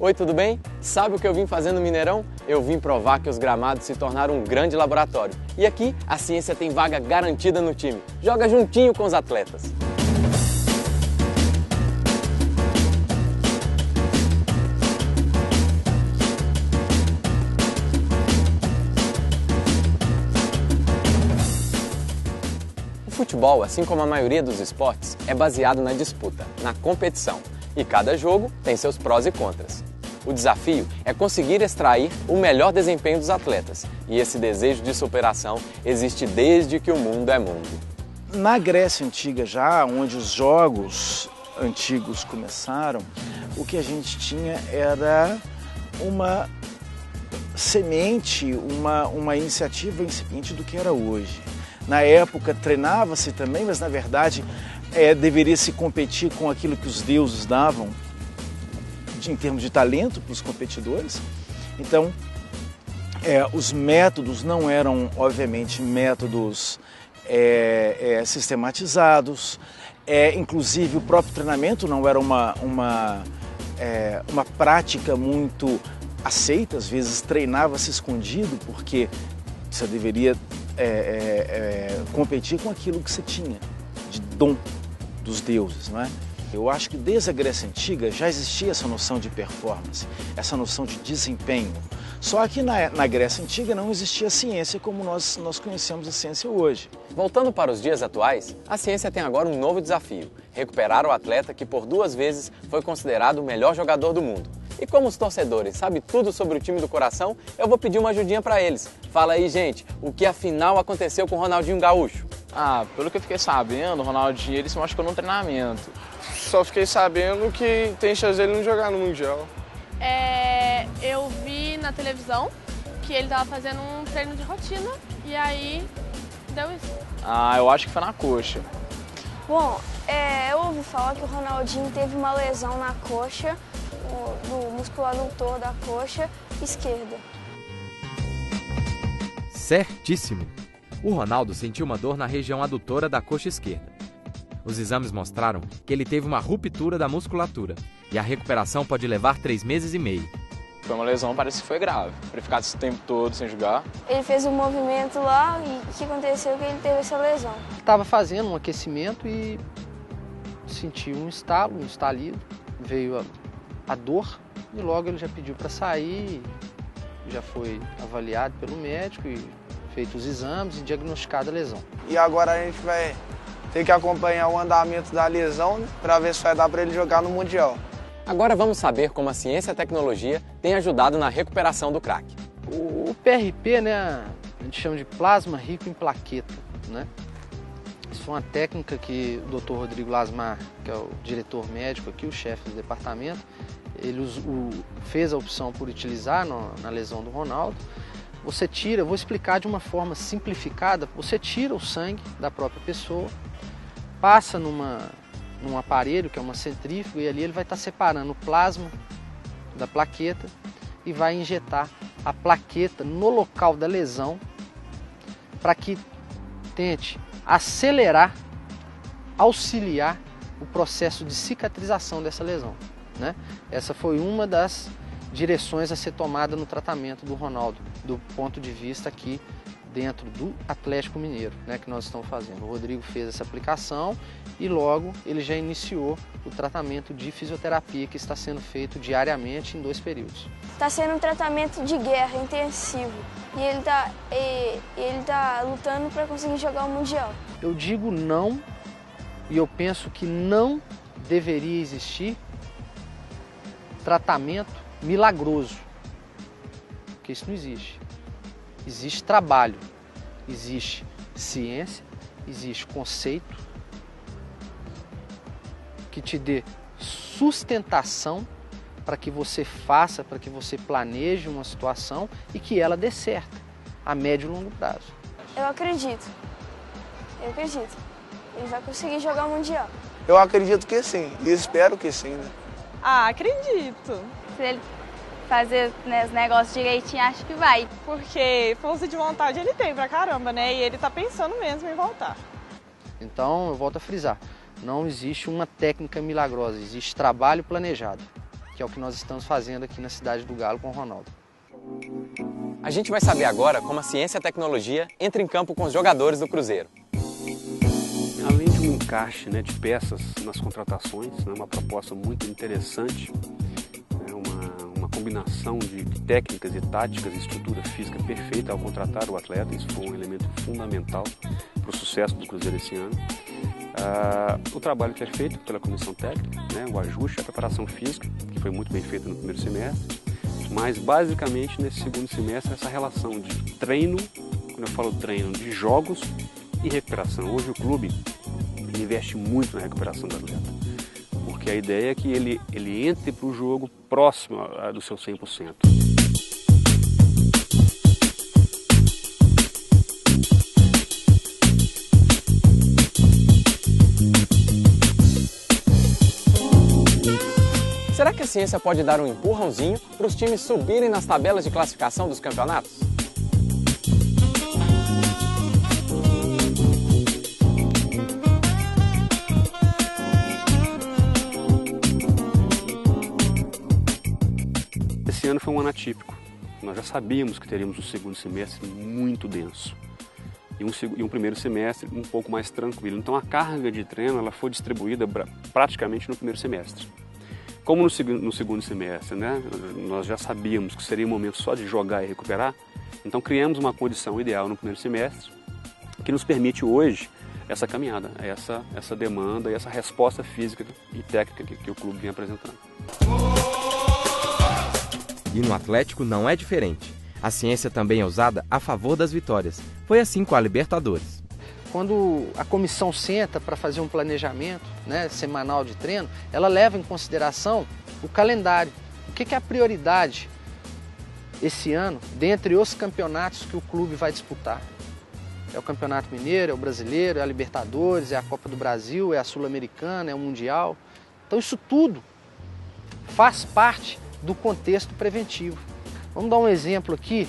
Oi, tudo bem? Sabe o que eu vim fazer no Mineirão? Eu vim provar que os gramados se tornaram um grande laboratório. E aqui, a ciência tem vaga garantida no time. Joga juntinho com os atletas. O futebol, assim como a maioria dos esportes, é baseado na disputa, na competição. E cada jogo tem seus prós e contras. O desafio é conseguir extrair o melhor desempenho dos atletas. E esse desejo de superação existe desde que o mundo é mundo. Na Grécia Antiga já, onde os jogos antigos começaram, o que a gente tinha era uma semente, uma iniciativa incipiente do que era hoje. Na época treinava-se também, mas na verdade deveria se competir com aquilo que os deuses davam em termos de talento para os competidores. Então, os métodos não eram, obviamente, métodos sistematizados. Inclusive, o próprio treinamento não era uma prática muito aceita. Às vezes, treinava-se escondido, porque você deveria competir com aquilo que você tinha de dom dos deuses, não é? Eu acho que desde a Grécia Antiga já existia essa noção de performance, essa noção de desempenho. Só que na Grécia Antiga não existia a ciência como nós conhecemos a ciência hoje. Voltando para os dias atuais, a ciência tem agora um novo desafio: recuperar o atleta que por 2 vezes foi considerado o melhor jogador do mundo. E como os torcedores sabem tudo sobre o time do coração, eu vou pedir uma ajudinha para eles. Fala aí, gente, o que afinal aconteceu com o Ronaldinho Gaúcho? Pelo que eu fiquei sabendo, o Ronaldinho ele se machucou no treinamento. Só fiquei sabendo que tem chance dele não jogar no Mundial. Eu vi na televisão que ele estava fazendo um treino de rotina e aí deu isso. Eu acho que foi na coxa. Bom, eu ouvi falar que o Ronaldinho teve uma lesão na coxa, no músculo adutor da coxa esquerda. Certíssimo! O Ronaldo sentiu uma dor na região adutora da coxa esquerda. Os exames mostraram que ele teve uma ruptura da musculatura e a recuperação pode levar 3 meses e meio. Foi uma lesão, parece que foi grave. Pra ficar esse tempo todo sem jogar. Ele fez um movimento lá e o que aconteceu que ele teve essa lesão. Estava fazendo um aquecimento e sentiu um estalo, um estalido. Veio a dor e logo ele já pediu para sair. Já foi avaliado pelo médico e feito os exames e diagnosticada a lesão. E agora a gente vai ter que acompanhar o andamento da lesão, né, para ver se vai dar para ele jogar no Mundial. Agora vamos saber como a ciência e a tecnologia têm ajudado na recuperação do craque. O PRP, né, a gente chama de plasma rico em plaqueta, né? Isso foi uma técnica que o Dr. Rodrigo Lasmar, que é o diretor médico aqui, o chefe do departamento, ele fez a opção por utilizar na lesão do Ronaldo. Você tira, vou explicar de uma forma simplificada, você tira o sangue da própria pessoa, passa num aparelho que é uma centrífuga e ali ele vai estar separando o plasma da plaqueta e vai injetar a plaqueta no local da lesão para que tente acelerar, auxiliar o processo de cicatrização dessa lesão, né? Essa foi uma das direções a ser tomada no tratamento do Ronaldo, do ponto de vista aqui dentro do Atlético Mineiro, né, que nós estamos fazendo. O Rodrigo fez essa aplicação e logo ele já iniciou o tratamento de fisioterapia que está sendo feito diariamente em 2 períodos. Está sendo um tratamento de guerra intensivo e ele tá lutando para conseguir jogar o Mundial. Eu digo não e eu penso que não deveria existir tratamento milagroso, porque isso não existe. Existe trabalho, existe ciência, existe conceito que te dê sustentação para que você faça, para que você planeje uma situação e que ela dê certo a médio e longo prazo. Eu acredito. Ele vai conseguir jogar o Mundial. Eu acredito que sim, e espero que sim, né? Acredito. Se ele fazer os negócios direitinho, acho que vai. Porque força de vontade ele tem pra caramba, né? E ele tá pensando mesmo em voltar. Então, eu volto a frisar, não existe uma técnica milagrosa, existe trabalho planejado. que é o que nós estamos fazendo aqui na Cidade do Galo com o Ronaldo. A gente vai saber agora como a ciência e a tecnologia entram em campo com os jogadores do Cruzeiro. Além de um encaixe, né, de peças nas contratações, né, uma proposta muito interessante, né, uma combinação de técnicas e táticas e estrutura física perfeita ao contratar o atleta. Isso foi um elemento fundamental para o sucesso do Cruzeiro esse ano. O trabalho que é feito pela comissão técnica, né, o ajuste, a preparação física, que foi muito bem feita no primeiro semestre, mas basicamente nesse segundo semestre essa relação de treino, quando eu falo treino, de jogos e recuperação. Hoje o clube investe muito na recuperação do atleta, porque a ideia é que ele entre para o jogo próximo do seu 100%. Será que a ciência pode dar um empurrãozinho para os times subirem nas tabelas de classificação dos campeonatos? Esse ano foi um ano atípico. Nós já sabíamos que teríamos um segundo semestre muito denso e um primeiro semestre um pouco mais tranquilo. Então a carga de treino ela foi distribuída praticamente no primeiro semestre. Como no segundo semestre, né, nós já sabíamos que seria um momento só de jogar e recuperar, então criamos uma condição ideal no primeiro semestre que nos permite hoje essa caminhada, essa demanda e essa resposta física e técnica que o clube vem apresentando. E no Atlético não é diferente. A ciência também é usada a favor das vitórias. Foi assim com a Libertadores. Quando a comissão senta para fazer um planejamento, né, semanal de treino, ela leva em consideração o calendário. O que é a prioridade esse ano, dentre os campeonatos que o clube vai disputar? É o Campeonato Mineiro, é o Brasileiro, é a Libertadores, é a Copa do Brasil, é a Sul-Americana, é o Mundial. Então isso tudo faz parte do contexto preventivo. Vamos dar um exemplo aqui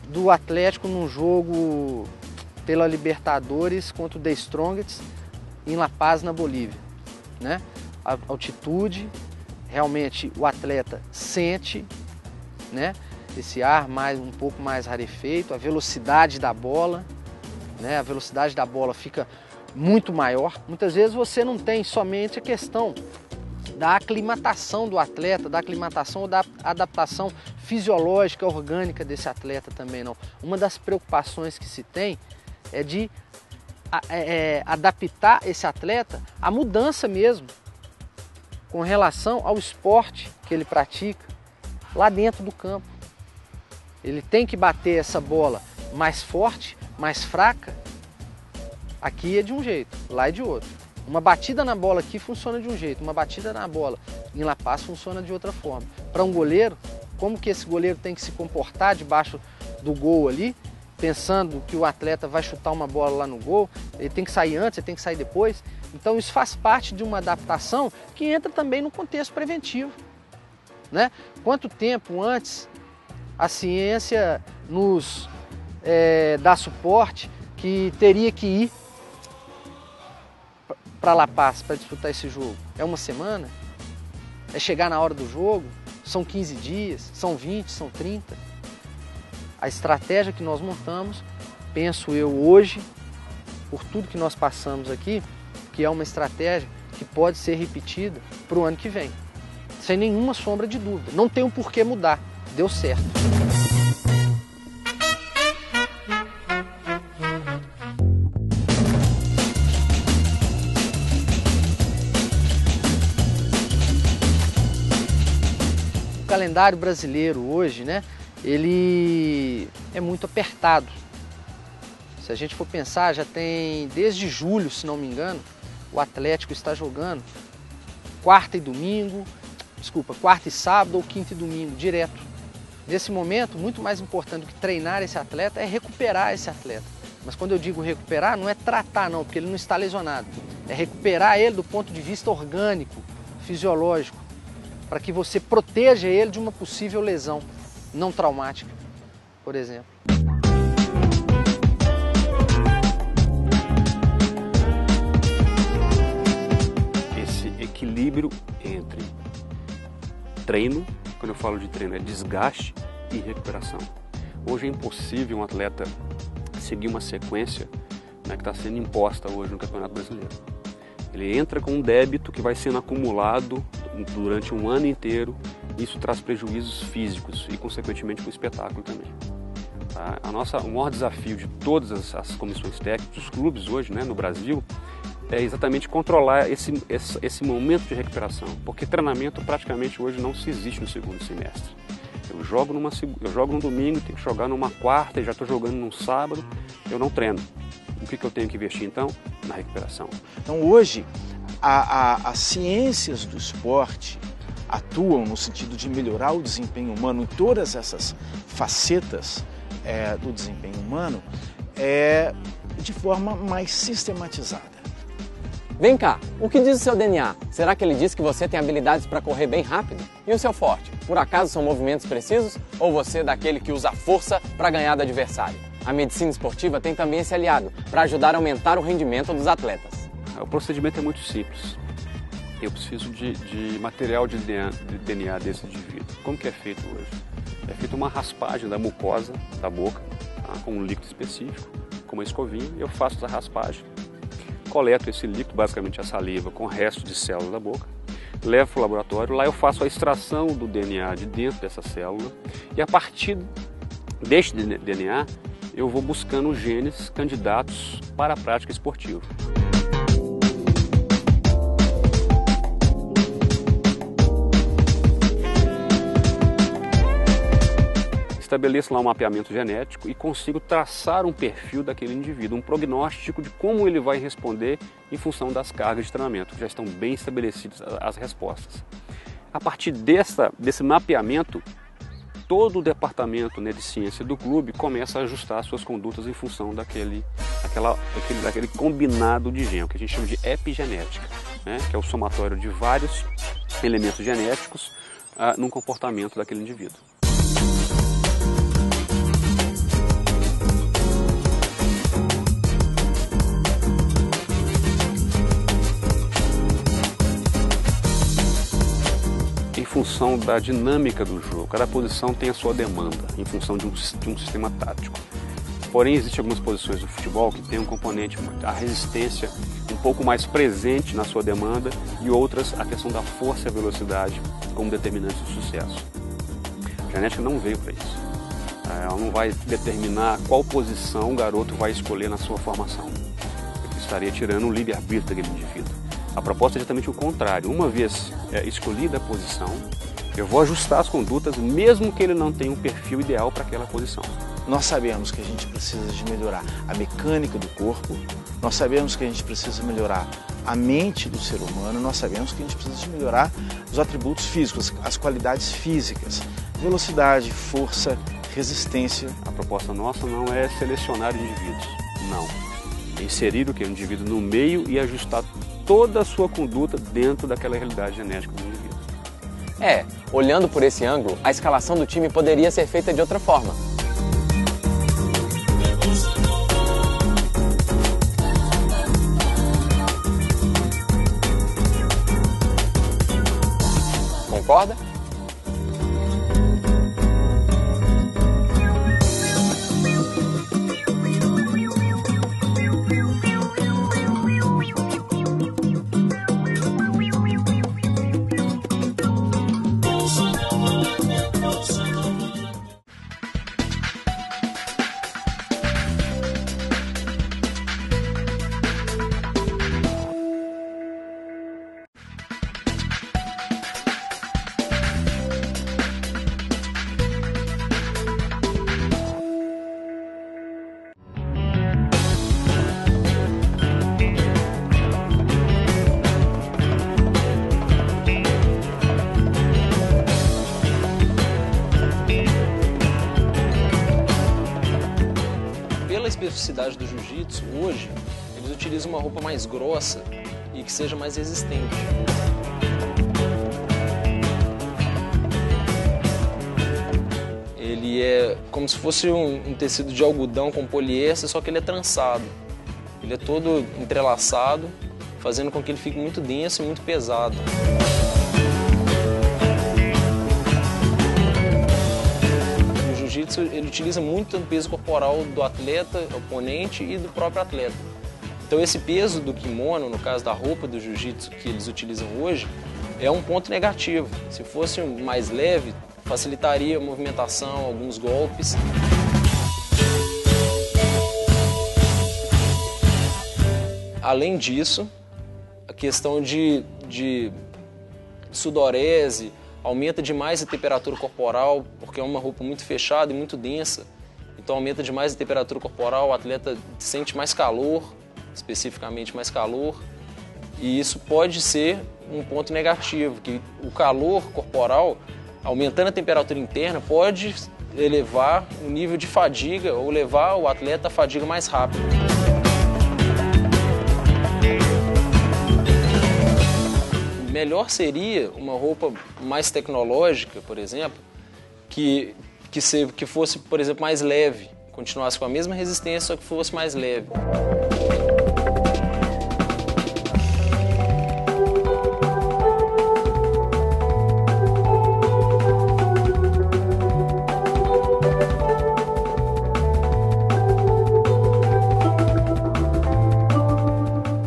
do Atlético num jogo pela Libertadores contra o The Strongest em La Paz, na Bolívia, né? A altitude, realmente o atleta sente, né, esse ar um pouco mais rarefeito, a velocidade da bola, né? A velocidade da bola fica muito maior. Muitas vezes você não tem somente a questão da aclimatação do atleta, da aclimatação ou da adaptação fisiológica, orgânica desse atleta também não. Uma das preocupações que se tem é de adaptar esse atleta à mudança mesmo, com relação ao esporte que ele pratica lá dentro do campo. Ele tem que bater essa bola mais forte, mais fraca. Aqui é de um jeito, lá é de outro. Uma batida na bola aqui funciona de um jeito, uma batida na bola em La Paz funciona de outra forma. Para um goleiro, como que esse goleiro tem que se comportar debaixo do gol ali, pensando que o atleta vai chutar uma bola lá no gol, ele tem que sair antes, ele tem que sair depois. Então isso faz parte de uma adaptação que entra também no contexto preventivo, né? Quanto tempo antes a ciência nos dá suporte que teria que ir para La Paz para disputar esse jogo? É uma semana? É chegar na hora do jogo? São 15 dias? São 20? São 30? A estratégia que nós montamos, penso eu hoje, por tudo que nós passamos aqui, que é uma estratégia que pode ser repetida para o ano que vem. Sem nenhuma sombra de dúvida. Não tem um porquê mudar. Deu certo. O calendário brasileiro hoje, né? Ele é muito apertado. Se a gente for pensar, já tem desde julho, se não me engano, o Atlético está jogando quarta e sábado ou quinta e domingo, direto. Nesse momento, muito mais importante do que treinar esse atleta é recuperar esse atleta. Mas quando eu digo recuperar, não é tratar não, porque ele não está lesionado. É recuperar ele do ponto de vista orgânico, fisiológico, para que você proteja ele de uma possível lesão não traumática, por exemplo. Esse equilíbrio entre treino. Quando eu falo de treino, é desgaste e recuperação. Hoje é impossível um atleta seguir uma sequência, né, que está sendo imposta hoje no Campeonato Brasileiro. Ele entra com um débito que vai sendo acumulado durante um ano inteiro. Isso traz prejuízos físicos e, consequentemente, para o espetáculo também. Tá? O maior desafio de todas as comissões técnicas, dos clubes hoje, né, no Brasil, é exatamente controlar esse momento de recuperação, porque treinamento praticamente hoje não se existe no segundo semestre. Eu jogo no domingo, tenho que jogar numa quarta e já estou jogando num sábado, eu não treino. O que eu tenho que investir então? Na recuperação. Então hoje, as ciências do esporte atuam no sentido de melhorar o desempenho humano em todas essas facetas do desempenho humano de forma mais sistematizada. Vem cá, o que diz o seu DNA? Será que ele diz que você tem habilidades para correr bem rápido? E o seu forte? Por acaso são movimentos precisos? Ou você é daquele que usa a força para ganhar do adversário? A medicina esportiva tem também esse aliado para ajudar a aumentar o rendimento dos atletas. O procedimento é muito simples. Eu preciso de material de DNA desse indivíduo. Como que é feito hoje? É feita uma raspagem da mucosa da boca, tá, com um líquido específico, com uma escovinha. Eu faço essa raspagem, coleto esse líquido, basicamente a saliva, com o resto de célula da boca, levo para o laboratório, lá eu faço a extração do DNA de dentro dessa célula e a partir deste DNA eu vou buscando genes candidatos para a prática esportiva. Estabeleço lá um mapeamento genético e consigo traçar um perfil daquele indivíduo, um prognóstico de como ele vai responder em função das cargas de treinamento, que já estão bem estabelecidas as respostas. A partir desse mapeamento, todo o departamento, né, de ciência do clube começa a ajustar suas condutas em função daquele combinado de gene, que a gente chama de epigenética, né, que é o somatório de vários elementos genéticos num comportamento daquele indivíduo. Em função da dinâmica do jogo, cada posição tem a sua demanda, em função de um sistema tático. Porém, existem algumas posições do futebol que tem um componente, a resistência um pouco mais presente na sua demanda e outras, a questão da força e a velocidade como determinantes de sucesso. A genética não veio para isso. Ela não vai determinar qual posição o garoto vai escolher na sua formação. Eu estaria tirando o livre-arbítrio daquele indivíduo. A proposta é exatamente o contrário. Uma vez escolhida a posição, eu vou ajustar as condutas, mesmo que ele não tenha um perfil ideal para aquela posição. Nós sabemos que a gente precisa de melhorar a mecânica do corpo, nós sabemos que a gente precisa melhorar a mente do ser humano, nós sabemos que a gente precisa de melhorar os atributos físicos, as qualidades físicas, velocidade, força, resistência. A proposta nossa não é selecionar indivíduos, não. É inserir o indivíduo no meio e ajustar toda a sua conduta dentro daquela realidade genética do indivíduo. Olhando por esse ângulo, a escalação do time poderia ser feita de outra forma. Concorda? Pela especificidade do jiu-jitsu, hoje, eles utilizam uma roupa mais grossa e que seja mais resistente. Ele é como se fosse um tecido de algodão com poliéster, só que ele é trançado. Ele é todo entrelaçado, fazendo com que ele fique muito denso e muito pesado. jiu-jitsu ele utiliza muito o peso corporal do atleta, oponente e do próprio atleta. Então esse peso do kimono, no caso da roupa do jiu-jitsu que eles utilizam hoje, é um ponto negativo. Se fosse mais leve, facilitaria a movimentação, alguns golpes. Além disso, a questão de sudorese aumenta demais a temperatura corporal, porque é uma roupa muito fechada e muito densa. Então aumenta demais a temperatura corporal, o atleta sente mais calor, especificamente mais calor. E isso pode ser um ponto negativo, que o calor corporal, aumentando a temperatura interna, pode elevar o nível de fadiga ou levar o atleta à fadiga mais rápido. Melhor seria uma roupa mais tecnológica, por exemplo, que fosse, por exemplo, mais leve, continuasse com a mesma resistência, só que fosse mais leve.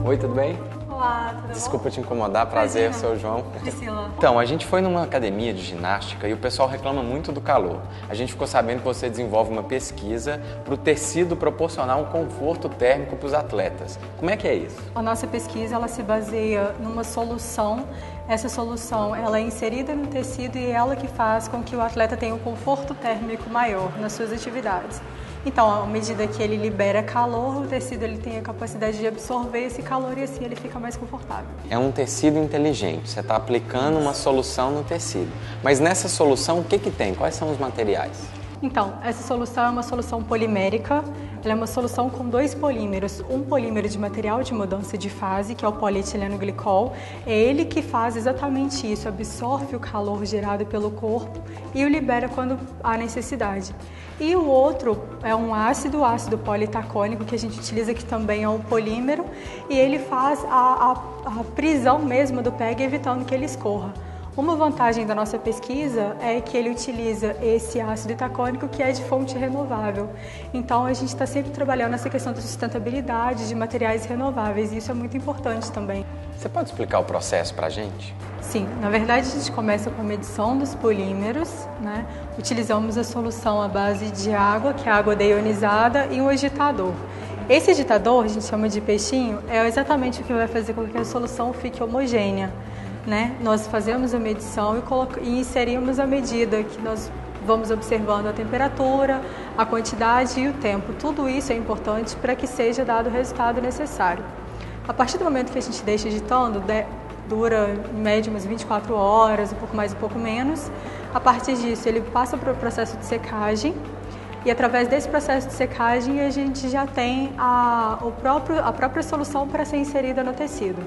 Oi, tudo bem? Olá, tudo bom? Desculpa te incomodar, prazer, Imagina. sou o João. Priscila. Então, a gente foi numa academia de ginástica e o pessoal reclama muito do calor. A gente ficou sabendo que você desenvolve uma pesquisa para o tecido proporcionar um conforto térmico para os atletas. Como é que é isso? A nossa pesquisa ela se baseia numa solução. Essa solução ela é inserida no tecido e é ela que faz com que o atleta tenha um conforto térmico maior nas suas atividades. Então, à medida que ele libera calor, o tecido ele tem a capacidade de absorver esse calor e assim ele fica mais confortável. É um tecido inteligente, você está aplicando uma solução no tecido. Mas nessa solução, o que tem? Quais são os materiais? Então, essa solução é uma solução polimérica. Ela é uma solução com dois polímeros. Um polímero de material de mudança de fase, que é o polietileno glicol. É ele que faz exatamente isso, absorve o calor gerado pelo corpo e o libera quando há necessidade. E o outro é um ácido politacônico, que a gente utiliza, que também é um polímero, e ele faz a prisão mesmo do PEG, evitando que ele escorra. Uma vantagem da nossa pesquisa é que ele utiliza esse ácido itacônico que é de fonte renovável. Então a gente está sempre trabalhando nessa questão da sustentabilidade de materiais renováveis e isso é muito importante também. Você pode explicar o processo para a gente? Sim, na verdade a gente começa com a medição dos polímeros, né? Utilizamos a solução à base de água, que é água deionizada, e um agitador. Esse agitador, a gente chama de peixinho, é exatamente o que vai fazer com que a solução fique homogênea. Né? Nós fazemos a medição e inserimos a medida que nós vamos observando a temperatura, a quantidade e o tempo. Tudo isso é importante para que seja dado o resultado necessário. A partir do momento que a gente deixa agitando, dura em média umas 24 horas, um pouco mais, um pouco menos. A partir disso, ele passa para o processo de secagem e através desse processo de secagem a gente já tem a própria solução para ser inserida no tecido.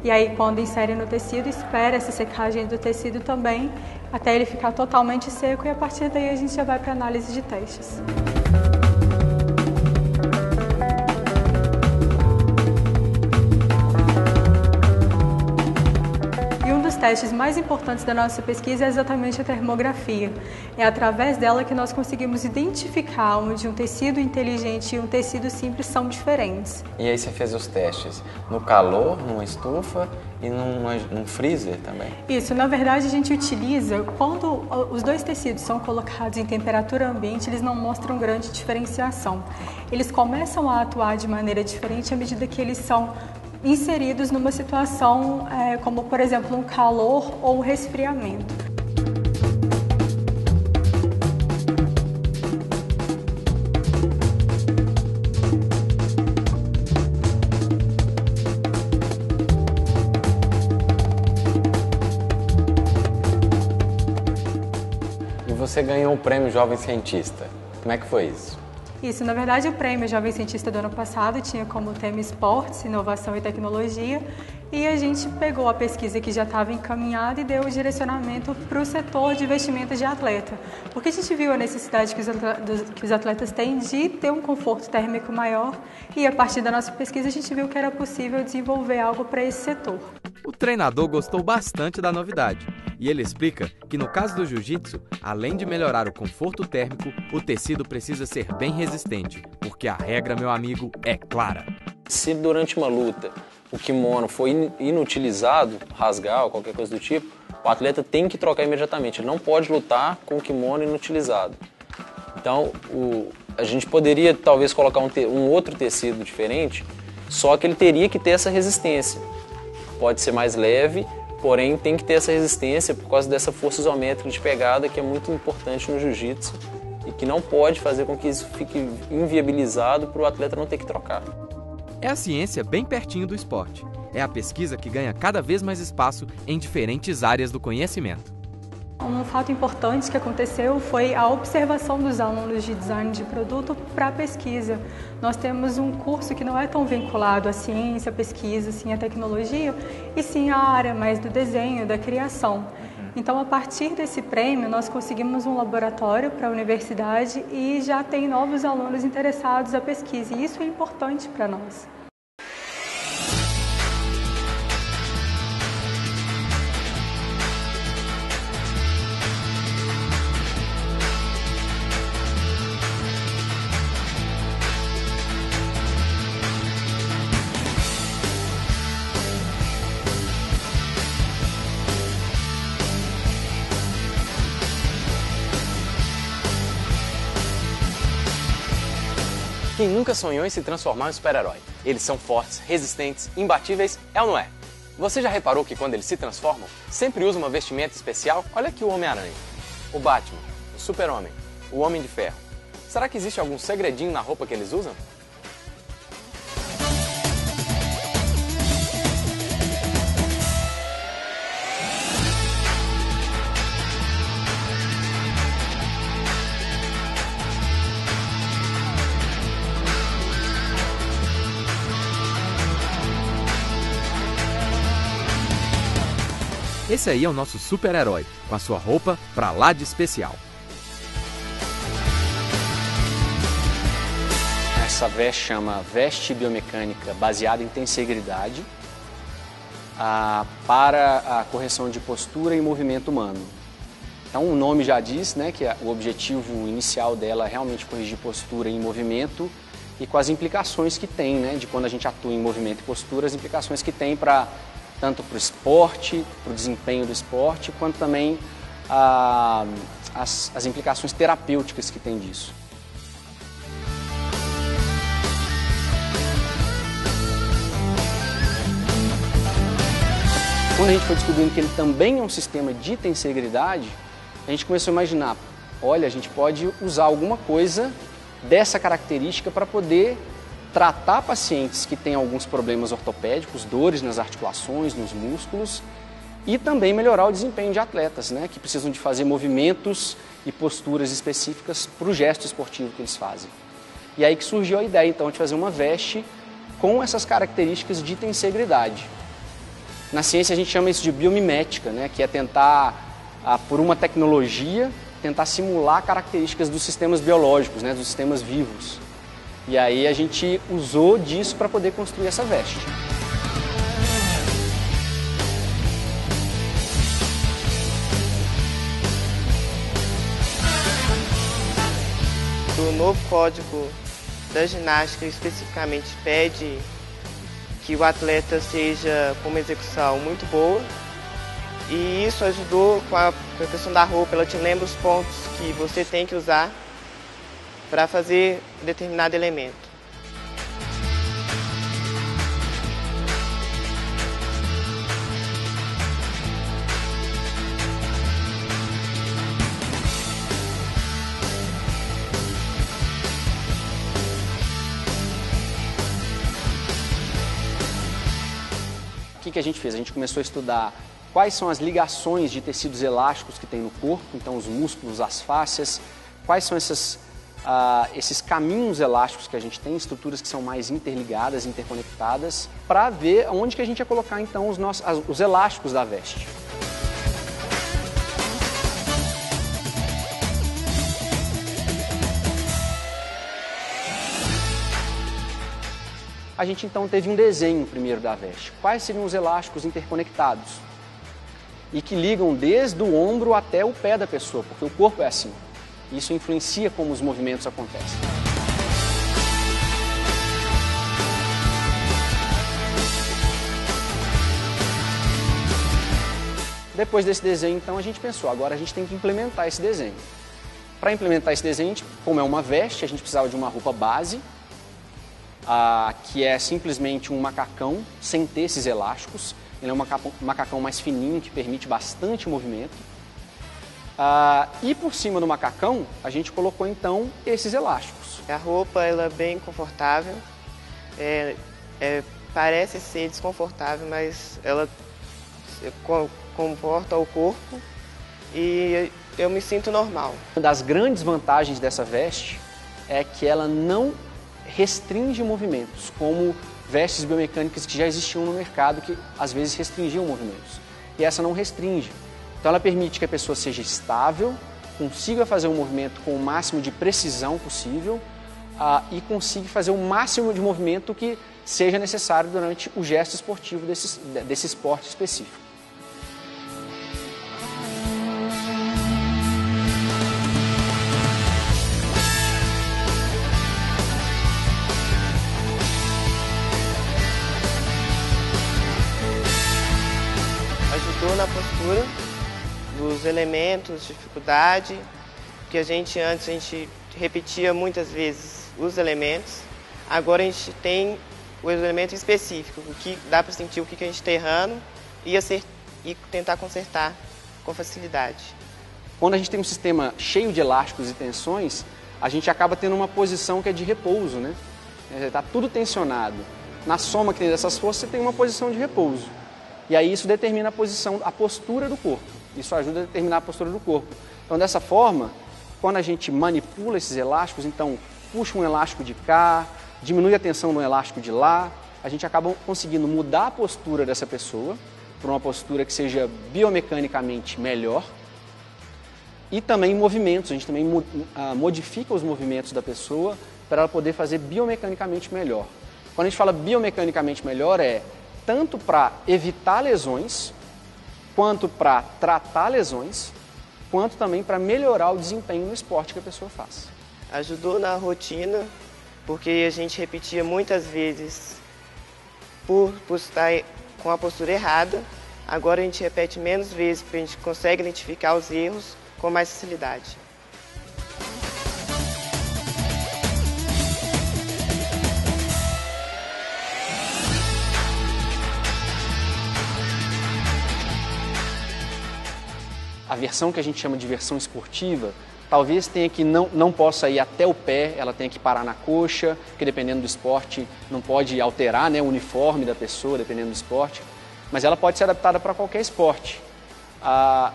E aí, quando insere no tecido, espera essa secagem do tecido também, até ele ficar totalmente seco e a partir daí a gente já vai para a análise de testes. Os testes mais importantes da nossa pesquisa é exatamente a termografia. É através dela que nós conseguimos identificar onde um tecido inteligente e um tecido simples são diferentes. E aí você fez os testes no calor, numa estufa e num freezer também? Isso, na verdade a gente utiliza, quando os dois tecidos são colocados em temperatura ambiente, eles não mostram grande diferenciação. Eles começam a atuar de maneira diferente à medida que eles são inseridos numa situação como, por exemplo, um calor ou um resfriamento. E você ganhou o prêmio Jovem Cientista. Como é que foi isso? Isso, na verdade, o Prêmio Jovem Cientista do ano passado tinha como tema esportes, inovação e tecnologia, e a gente pegou a pesquisa que já estava encaminhada e deu o direcionamento para o setor de investimentos de atleta, porque a gente viu a necessidade que os atletas têm de ter um conforto térmico maior e a partir da nossa pesquisa a gente viu que era possível desenvolver algo para esse setor. O treinador gostou bastante da novidade e ele explica que no caso do jiu-jitsu, além de melhorar o conforto térmico, o tecido precisa ser bem resistente, porque a regra, meu amigo, é clara. Se durante uma luta o kimono foi inutilizado, rasgar ou qualquer coisa do tipo, o atleta tem que trocar imediatamente, ele não pode lutar com o kimono inutilizado. Então, a gente poderia talvez colocar um outro tecido diferente, só que ele teria que ter essa resistência. Pode ser mais leve, porém tem que ter essa resistência por causa dessa força isométrica de pegada que é muito importante no jiu-jitsu e que não pode fazer com que isso fique inviabilizado para o atleta não ter que trocar. É a ciência bem pertinho do esporte. É a pesquisa que ganha cada vez mais espaço em diferentes áreas do conhecimento. Um fato importante que aconteceu foi a observação dos alunos de design de produto para a pesquisa. Nós temos um curso que não é tão vinculado à ciência, à pesquisa, assim, à tecnologia, e sim à área mais do desenho, da criação. Então, a partir desse prêmio, nós conseguimos um laboratório para a universidade e já tem novos alunos interessados à pesquisa, e isso é importante para nós. Quem nunca sonhou em se transformar em super-herói? Eles são fortes, resistentes, imbatíveis, é ou não é? Você já reparou que quando eles se transformam, sempre usam uma vestimenta especial? Olha aqui o Homem-Aranha, o Batman, o Super-Homem, o Homem de Ferro. Será que existe algum segredinho na roupa que eles usam? Esse aí é o nosso super-herói, com a sua roupa pra lá de especial. Essa veste chama veste biomecânica baseada em tensegridade para a correção de postura e movimento humano. Então o nome já diz, né, que o objetivo inicial dela é realmente corrigir postura e movimento e com as implicações que tem, né, de quando a gente atua em movimento e postura, as implicações que tem tanto para o esporte, para o desempenho do esporte, quanto também as implicações terapêuticas que tem disso. Quando a gente foi descobrindo que ele também é um sistema de tensegridade, a gente começou a imaginar, olha, a gente pode usar alguma coisa dessa característica para poder tratar pacientes que têm alguns problemas ortopédicos, dores nas articulações, nos músculos, e também melhorar o desempenho de atletas, né, que precisam de fazer movimentos e posturas específicas para o gesto esportivo que eles fazem. E aí que surgiu a ideia, então, de fazer uma veste com essas características de tensegridade. Na ciência a gente chama isso de biomimética, né, que é tentar, por uma tecnologia, tentar simular características dos sistemas biológicos, né, dos sistemas vivos. E aí a gente usou disso para poder construir essa veste. O novo código da ginástica especificamente pede que o atleta seja com uma execução muito boa. E isso ajudou com a questão da roupa, ela te lembra os pontos que você tem que usar para fazer determinado elemento. O que a gente fez? A gente começou a estudar quais são as ligações de tecidos elásticos que tem no corpo, então os músculos, as fáscias, quais são esses caminhos elásticos que a gente tem, estruturas que são mais interligadas, interconectadas, para ver onde que a gente ia colocar então os elásticos da veste. a gente então teve um desenho primeiro da veste. Quais seriam os elásticos interconectados? E que ligam desde o ombro até o pé da pessoa, porque o corpo é assim. Isso influencia como os movimentos acontecem. Depois desse desenho, então, a gente pensou, agora a gente tem que implementar esse desenho. Para implementar esse desenho, como é uma veste, a gente precisava de uma roupa base, que é simplesmente um macacão sem ter esses elásticos. Ele é um macacão mais fininho, que permite bastante movimento. E por cima do macacão, a gente colocou então esses elásticos. A roupa ela é bem confortável, parece ser desconfortável, mas ela comporta o corpo e eu me sinto normal. Uma das grandes vantagens dessa veste é que ela não restringe movimentos, como vestes biomecânicas que já existiam no mercado, que às vezes restringiam movimentos. E essa não restringe. Então ela permite que a pessoa seja estável, consiga fazer um movimento com o máximo de precisão possível e consiga fazer o máximo de movimento que seja necessário durante o gesto esportivo desse esporte específico. Ajudou na postura dos elementos, dificuldade, que antes a gente repetia muitas vezes os elementos, agora a gente tem o elemento específico, o que dá para sentir o que a gente está errando e tentar consertar com facilidade. Quando a gente tem um sistema cheio de elásticos e tensões, a gente acaba tendo uma posição que é de repouso, né? Está tudo tensionado. Na soma que tem dessas forças, você tem uma posição de repouso. E aí isso determina a postura do corpo. Isso ajuda a determinar a postura do corpo. Então, dessa forma, quando a gente manipula esses elásticos, então puxa um elástico de cá, diminui a tensão do elástico de lá, a gente acaba conseguindo mudar a postura dessa pessoa para uma postura que seja biomecanicamente melhor. E também movimentos, a gente também modifica os movimentos da pessoa para ela poder fazer biomecanicamente melhor. Quando a gente fala biomecanicamente melhor, tanto para evitar lesões, quanto para tratar lesões, quanto também para melhorar o desempenho no esporte que a pessoa faz. Ajudou na rotina, porque a gente repetia muitas vezes por estar com a postura errada. Agora a gente repete menos vezes, porque a gente consegue identificar os erros com mais facilidade. A versão que a gente chama de versão esportiva, talvez tenha que não possa ir até o pé, ela tenha que parar na coxa, porque dependendo do esporte não pode alterar, né, o uniforme da pessoa, dependendo do esporte, mas ela pode ser adaptada para qualquer esporte.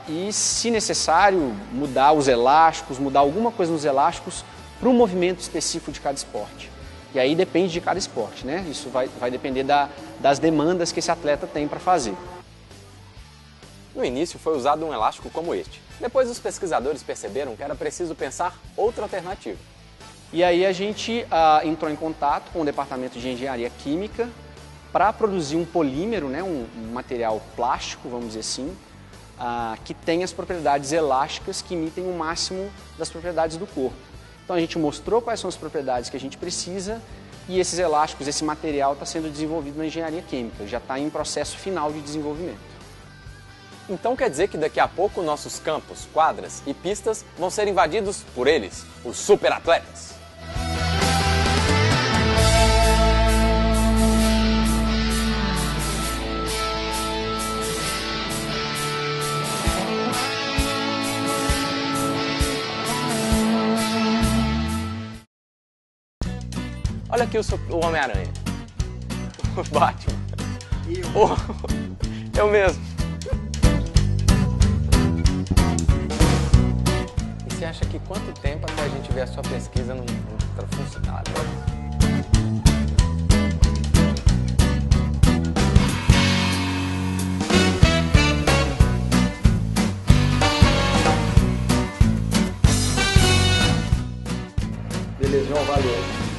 E, se necessário, mudar os elásticos, mudar alguma coisa nos elásticos para um movimento específico de cada esporte. E aí depende de cada esporte, né? Isso vai depender das demandas que esse atleta tem para fazer. No início foi usado um elástico como este. Depois os pesquisadores perceberam que era preciso pensar outra alternativa. E aí a gente entrou em contato com o departamento de engenharia química para produzir um polímero, né, um material plástico, vamos dizer assim, que tem as propriedades elásticas que imitem o máximo das propriedades do corpo. Então a gente mostrou quais são as propriedades que a gente precisa e esses elásticos, esse material está sendo desenvolvido na engenharia química, já está em processo final de desenvolvimento. Então quer dizer que daqui a pouco nossos campos, quadras e pistas vão ser invadidos por eles, os superatletas. Olha aqui o Homem-Aranha, o Batman, eu mesmo. Você acha que quanto tempo até a gente ver a sua pesquisa não funcionar? Beleza, João, valeu.